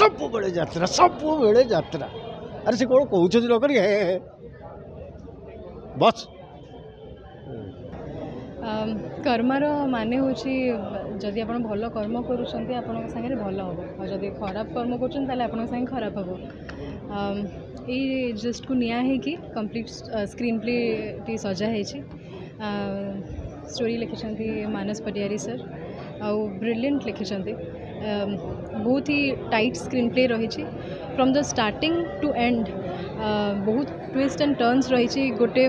सबुबले यात्रा अरे से कौन कौन नक बस कर्मर माने हूँ जदि आप भल कर्म कर सागे भल हम और जब खराब कर्म कर खराब हम ये जस्ट को निया है कि कंप्लीट स्क्रीन प्ले टी सजा है स्टोरी लिखिं मानस पटियारी सर आउ ब्रिलियंट लिखिं बहुत ही टाइट स्क्रीन प्ले रही from the starting to end बहुत ट्विस्ट एंड टर्न्स रही गोटे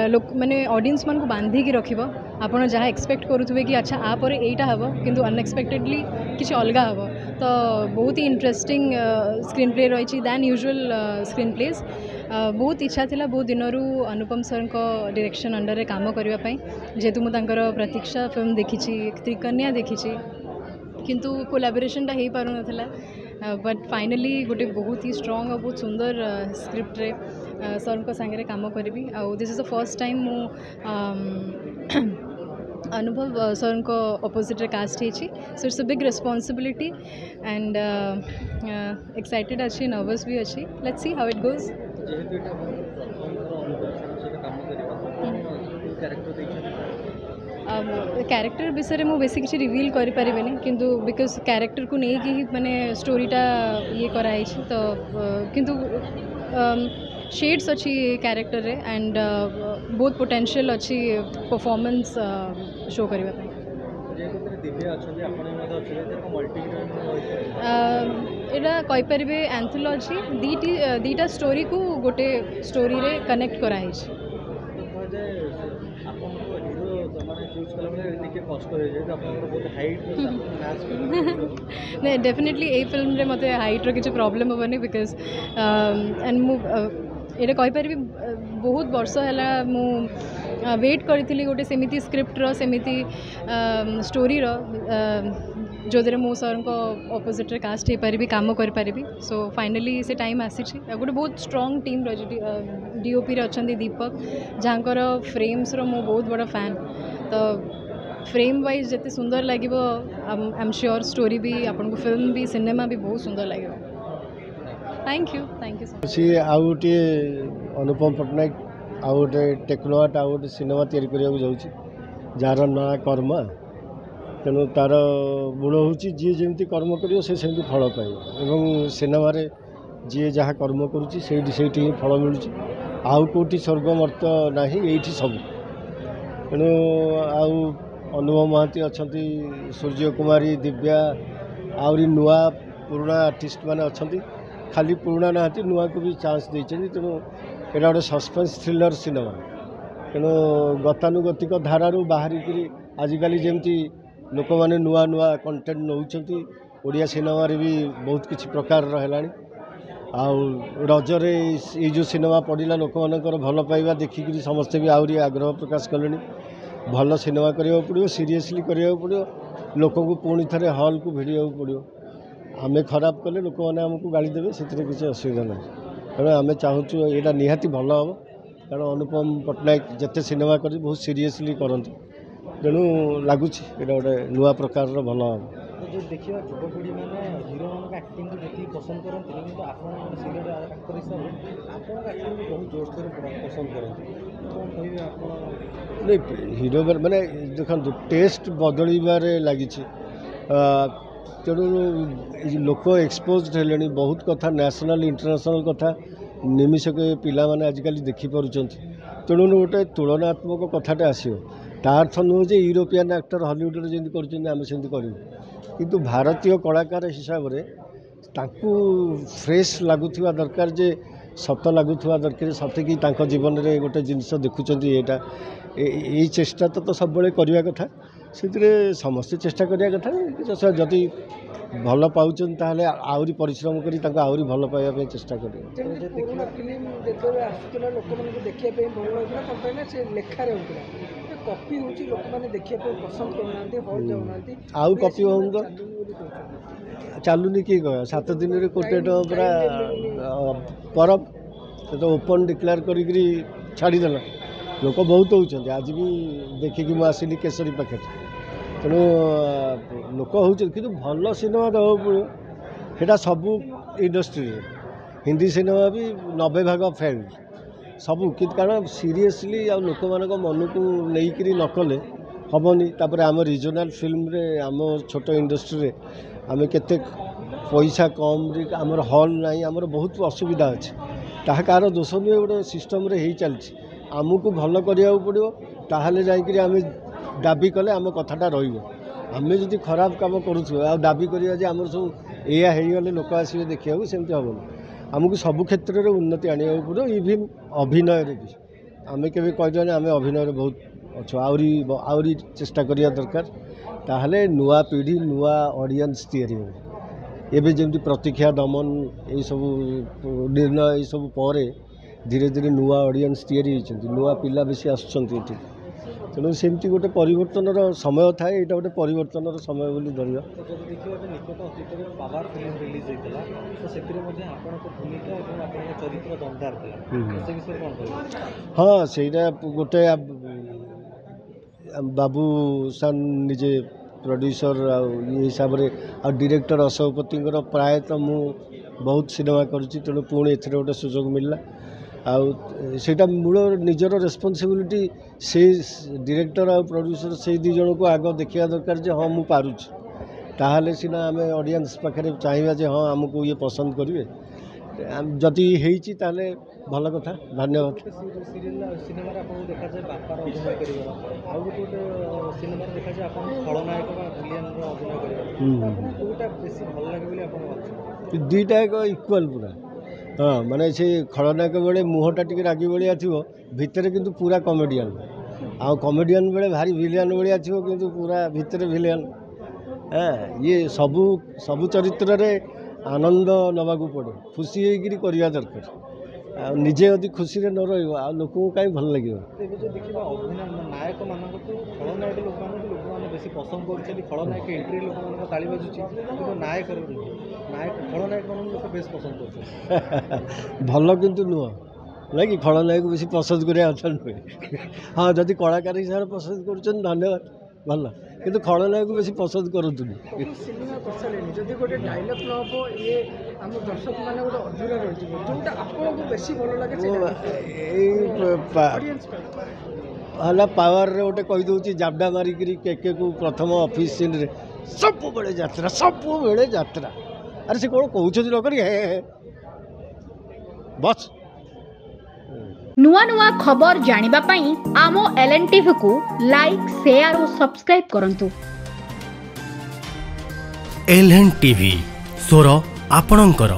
लोक माने ऑडियंस मान को बांधिकी रखिबो आपन जहाँ एक्सपेक्ट करुवे कि अच्छा आपर एटा हम किंतु अनएक्सपेक्टेडली किसी अलग हम तो बहुत ही इंटरेस्टिंग स्क्रीन प्ले रही दैन यूजुअल स्क्रीन प्लेज बहुत इच्छा थिला बहुत दिन अनुपम सर को डायरेक्शन अंडर रे काम करने जेहेतु मुझे प्रतीक्षा फिल्म देखी त्रिकन्या देखी किंतु कोलाबोरेशनटा हो पार नाला बट फाइनली गोटे बहुत ही स्ट्रॉन्ग और बहुत सुंदर स्क्रिप्ट रे सर को सांगे काम करी आउ this is the first time मु अनुभव सर को अपोजिट रे कास्ट होती so it's a big responsibility and excited अच्छी नर्वस भी अच्छी let's see how it goes character विषय में बेसी किसी रिवील करि परिबेनी किंतु बिकॉज कैरेक्टर को नहीं कि माने स्टोरीटा ये कराई तो किंतु शेड्स अच्छी कैरेक्टर रे एंड बहुत पोटेंशियल अच्छी परफॉर्मेंस शो करबा पे एटा कहि परिबे एंथोलॉजी दीटा स्टोरी को गोटे स्टोरी रे कनेक्ट कराई नहीं डेफिनेटली ए फिल्म रे मते हाइट रो किसी प्रॉब्लम होबनी बिकॉज एंड मु एटा कहि परिबी बहुत वर्ष हैला मु वेट करथिली गोटे सेमिति स्क्रिप्ट रो सेमिति स्टोरी रो जो दरे मो सर को ऑपोजिट रे कास्ट हे पारिबी काम कर पारिबी सो फाइनली से टाइम आसी गोटे बहुत स्ट्रॉन्ग टीम रही डीओपी रे अछंती दीपक जहाँकर फ्रेम्स रो मो बहुत बड़ा फैन तो फ्रेम वाइज जिते सुंदर लगे आई एम श्योर स्टोरी भी आपन को फिल्म भी सिनेमा भी बहुत सुंदर लगे थैंक यू सो मच आउ गोटे अनुपम पट्टनायक आउ गोटे टेक्नोआर्ट आउ गोटे सिनेमा तैयारी करने जाऊँ जार ना कर्म तेणु तार मूल हूँ जी जमी कर्म कर फल पाए सिनेमा जी जहाँ कर्म करुँची ही फल मिलूँ आउ कौटी स्वर्ग मर्त ना ये सब तेणु आउ अनुभव महांती अच्छा सूर्य कुमारी दिव्या आहरी नुआ पुराणा आर्टिस्ट मैंने अच्छा खाली पुराणा ना नुआ को भी चांस देते तेणु यहाँ गोटे सस्पेंस थ्रिलर सिनेमा तेणु गतानुगतिक धारू बाहरिकी आजिकल जमी लोक मैंने नुआ नुआ कंटेंट नौकरी ओडिया सिनेमा भी बहुत किसी प्रकार है रजरे ये जो सिनेमा पड़ा लोक मानकर भल पाइबा देखिक समस्ते भी आहरी आग्रह प्रकाश कले भल सिनेमा करने पड़ो सीरीयसली करने पड़ो लोक को पुणी थे हॉल को भिड़ा पड़ो आम खराब कले लोक मैंने आमको गाड़ी देवे से किसी असुविधा ना तेणु आम चाहूँ यहाँ निहाती भल हम कारण अनुपम पट्टनायक जिते सिनेमा कर बहुत सीरीयसली करते तेणु लगुच ये गोटे नुआ प्रकार भल हम देखिए युवपीढ़ी मैंने हिरो मान एक्टिंग को जी पसंद करते हैं आप सीरियल एक्टर हिसाब से आप एक्टिंग को बहुत जोर से पसंद करते कौन कहे नहीं हिरो मैंने देखो टेस्ट बदल लगी तेणु लोक एक्सपोज है बहुत कथा नेशनल इंटरनेशनल कथा निमिषक पिला माने आजिकल देखिपुं तेणु गोटे तुलनात्मक कथाटे आसो ता अर्थ नुह जे यूरोपियन एक्टर हॉलीवुड जमी करमें करूँ किंतु भारतीय कलाकार हिसाब से तांकु फ्रेश लगुवा दरकार जे सत लगुवा दरकार सते कि जीवन में गोटे जिनस देखुं ये चेष्टा तो सब करने कथा से समस्ते चेष्टा करने कथा जदि भल पाँच आहरी परिश्रम कर आहरी भल पाइबा चेष्टा कॉपी होची लोक माने देखिए पसंद करनांती हॉल जाउनांती आउ कॉपी होन तो चालुनी की कह 7 दिन रे कोटे पूरा परब तो ओपन डिक्लेयर करी छाड़ी देला लोक बहुत होउछन आज भी देखिकी मु आसिली केसरी पाखे तेणु लोक होउछन किंतु भल सिनेमा दो ସେଇଟା ସବୁ ଇଣ୍ଡଷ୍ଟ୍ରିରେ ହିନ୍ଦୀ ସିନେମା ବି 90 ଭାଗ ଫେଲ୍ଡ ସବୁ କିନ୍ତୁ କାରଣ ସିରିୟସଲି ଆଉ ଲୋକମାନଙ୍କ ମନକୁ ନେଇକରି ନ କଲେ ହେବନି। ତାପରେ ଆମ ରିଜନାଲ୍ ଫିଲ୍ମରେ ଆମ ଛୋଟ ଇଣ୍ଡଷ୍ଟ୍ରିରେ ଆମେ କେତେ ପଇସା କମ୍ରେ ଆମର ହଲ୍ ନାହିଁ, ଆମର ବହୁତ ଅସୁବିଧା ଅଛି। ତାହା କାହାର ଦୋଷ ନୁହେଁ, ଗୋଟେ ସିଷ୍ଟମ୍ରେ ହେଇ ଚାଲିଛି। ଆମକୁ ଭଲ କରିବାକୁ ପଡ଼ିବ, ତାହେଲେ ଯାଇକରି ଆମେ ଦାବି କଲେ ଆମ କଥାଟା ରହିବ। ଆମେ ଯଦି ଖରାପ କାମ କରୁଥିବା ଆଉ ଦାବି କରିବା ଯେ ଆମର ସବୁ ଏଇଆ ହେଇଗଲେ ଲୋକ ଆସିବେ ଦେଖିବାକୁ, ସେମିତି ହେବନି। ଆମକୁ ସବୁ କ୍ଷେତ୍ରରେ ଉନ୍ନତି ଆଣିବାକୁ ପଡ଼ିବ, ଇଭିନ୍ ଅଭିନୟରେ ବି। ଆମେ କେବେ କହିଦେବାନି ଆମେ ଅଭିନୟରେ ବହୁତ ଅଛୁ, ଆହୁରି ଚେଷ୍ଟା କରିବା ଦରକାର। ତାହେଲେ ନୂଆ ପିଢ଼ି ନୂଆ ଅଡ଼ିଏନ୍ସ ତିଆରି ହେବ। ଏବେ ଯେମିତି ପ୍ରତୀକ୍ଷା ଦମନ ଏଇସବୁ ନିର୍ଣ୍ଣୟ ଏଇସବୁ ପରେ ଧୀରେ ଧୀରେ ନୂଆ ଅଡ଼ିଏନ୍ସ ତିଆରି ହେଇଛନ୍ତି, ନୂଆ ପିଲା ବେଶୀ ଆସୁଛନ୍ତି ଏଠି। ତେଣୁ ସେମିତି ଗୋଟେ ପରିବର୍ତ୍ତନର ସମୟ ଥାଏ, ଏଇଟା ଗୋଟେ ପରିବର୍ତ୍ତନର ସମୟ ବୋଲି ଧରିବା। ଯଦି ଦେଖିବା ଏବେ ନିକଟ ଅତୀତରେ ପାୱାର ଫିଲ୍ମ ରିଲିଜ୍ ହେଇଥିଲା, ତ ସେଥିରେ ମଧ୍ୟ ଆପଣଙ୍କ ଭୂମିକା ଏବଂ ଆପଣଙ୍କ ଚରିତ୍ର ଦମଦାର ଥିଲା। ସେ ବିଷୟରେ କ'ଣ କହିବେ? ହଁ, ସେଇଟା ଗୋଟେ ବାବୁ ସାନ୍ ନିଜେ ପ୍ରଡ୍ୟୁସର ଆଉ ଇଏ ହିସାବରେ ଆଉ ଡିରେକ୍ଟର ଅଶୋକପତିଙ୍କର ପ୍ରାୟତଃ ମୁଁ ବହୁତ ସିନେମା କରିଛି, ତେଣୁ ପୁଣି ଏଥିରେ ଗୋଟେ ସୁଯୋଗ ମିଳିଲା। ଆଉ ସେଇଟା ମୂଳ ନିଜର ରେସ୍ପନ୍ସିବିଲିଟି ସେ ଡିରେକ୍ଟର ଆଉ ପ୍ରଡ୍ୟୁସର ସେଇ ଦୁଇ ଜଣଙ୍କୁ ଆଗ ଦେଖିବା ଦରକାର ଯେ ହଁ ମୁଁ ପାରୁଛି, ତାହେଲେ ସିନା ଆମେ ଅଡ଼ିଏନ୍ସ ପାଖରେ ଚାହିଁବା ଯେ ହଁ ଆମକୁ ଇଏ ପସନ୍ଦ କରିବେ। ଯଦି ହେଇଛି ତାହେଲେ ଭଲ କଥା, ଧନ୍ୟବାଦ। ସିନେମାରେ ଆପଣଙ୍କୁ ଦେଖାଯାଏ ବାପାର ଅଭିନୟ କରିବାର, ଆଉ ଗୋଟେ ସିନେମାରେ ଦେଖାଯାଏ ଆପଣ ଖଳନାୟକ ବା ଭିଲିଆନର ଅଭିନୟ କରିବାର। ଆପଣଙ୍କୁ କେଉଁଟା ବେଶୀ ଭଲ ଲାଗେ ବୋଲି ଆପଣ ଭାବୁଛନ୍ତି? ଦୁଇଟା ଏକ ଇକ୍ୱାଲ୍ ପୁରା। ହଁ, ମାନେ ସେ ଖଳନାୟକ ବେଳେ ମୁହଁଟା ଟିକେ ରାଗି ଭଳିଆ ଥିବ, ଭିତରେ କିନ୍ତୁ ପୁରା କମେଡ଼ିଆନ୍। ଆଉ କମେଡ଼ିଆନ୍ ବେଳେ ଭାରି ଭିଲିଆନ୍ ଭଳିଆ ଥିବ, କିନ୍ତୁ ପୁରା ଭିତରେ ଭିଲିଆନ୍। ଇଏ ସବୁ ଚରିତ୍ରରେ ଆନନ୍ଦ ନେବାକୁ ପଡ଼େ, ଖୁସି ହେଇକିରି କରିବା ଦରକାର। ଆଉ ନିଜେ ଯଦି ଖୁସିରେ ନ ରହିବ ଆଉ ଲୋକଙ୍କୁ କାହିଁ ଭଲ ଲାଗିବ। ଏବେ ଯଦି ଦେଖିବା ଅଭିନୟ ନାୟକମାନଙ୍କଠୁ ଖଳନାୟକ ଲୋକମାନେ ବେଶୀ ପସନ୍ଦ କରୁଛନ୍ତି। ଖଳନାୟକ ଏଣ୍ଟ୍ରି ଲୋକମାନଙ୍କ ତାଳି ବାଜୁଛି, କିନ୍ତୁ ନାୟକର ଖଳନାୟକମାନଙ୍କୁ ଲୋକ ବେଶ ପସନ୍ଦ କରୁଛନ୍ତି। ଭଲ କିନ୍ତୁ ନୁହଁ, ନାଇଁ କି? ଖଳନାୟକ ବେଶୀ ପସନ୍ଦ କରିବା କଥା ନୁହେଁ। ହଁ, ଯଦି କଳାକାର ହିସାବରେ ପସନ୍ଦ କରୁଛନ୍ତି ଧନ୍ୟବାଦ, ଭଲ, କିନ୍ତୁ ଖଳନାୟକକୁ ବେଶୀ ପସନ୍ଦ କରନ୍ତୁନି। ସିନେମା କରିସାରିଲେଣି, ଯଦି ଗୋଟେ ଡାଇଲଗ୍ ନ ହେବ ଇଏ ଆମ ଦର୍ଶକମାନେ ଗୋଟେ ଅଧୁରା ରହିଯିବ, ଯେଉଁଟା ଆପଣଙ୍କୁ ବେଶୀ ଭଲ ଲାଗେ ଏଇ ହେଲା ପାୱାରରେ ଗୋଟେ କହିଦେଉଛି ଜାବଡ଼ା ମାରିକିରି କେକେକୁ ପ୍ରଥମ ଅଫିସ୍ ସିନ୍ରେ ସବୁବେଳେ ଯାତ୍ରା। ଆରେ ସେ କ'ଣ କହୁଛନ୍ତି ନ କରି ବସ୍। ନୂଆ ନୂଆ ଖବର ଜାଣିବା ପାଇଁ ଆମ LNTVକୁ ଲାଇକ୍, ସେୟାର ଓ ସବସ୍କ୍ରାଇବ୍ କରନ୍ତୁ। LNTV, ସ୍ୱର ଆପଣଙ୍କର।